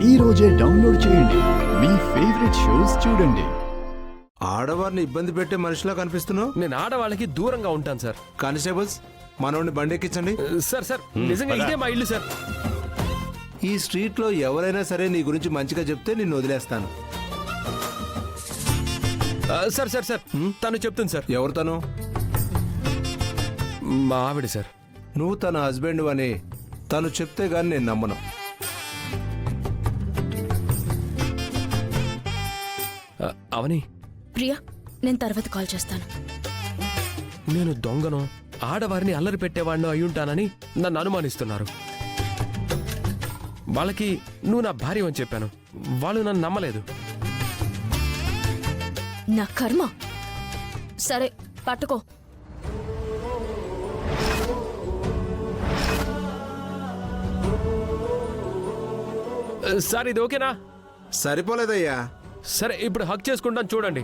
ఈ రోజే డౌన్లోడ్ చేయండి. మీ ఫేవరెట్ షోస్ చూడండి. ఆడవారిని ఇబ్బంది పెట్టే మనిషిలా కనిపిస్తున్నావు. నేను ఆడవాళ్ళకి దూరంగా ఉంటాను సార్. కానిస్టేబుల్స్, మనోడిని బండెక్కించండి. సార్ నిజంగా ఇదే మా ఇల్లు సార్. ఈ స్ట్రీట్ లో ఎవరైనా సరే నీ గురించి మంచిగా చెప్తే నిన్ను వదిలేస్తాను. సార్ తను చెప్తుంది సార్. ఎవరు తను? మా ఆవిడ సార్. నువ్వు తన హస్బెండ్ అని తను చెప్తే గాని నేను నమ్మను. అవని, ప్రియా, నేను తర్వాత కాల్ చేస్తాను. నేను దొంగను, ఆడవారిని అల్లరి పెట్టేవాడినో అయ్యుంటానని నన్ను అనుమానిస్తున్నారు. వాళ్ళకి నువ్వు నా భార్య అని చెప్పాను. వాళ్ళు నన్ను నమ్మలేదు. నా కర్మ. సరే, పట్టుకో. సార్ ఇది ఓకేనా? సరిపోలేదయ్యా. సరే ఇప్పుడు హక్ చేసుకుంటాను చూడండి.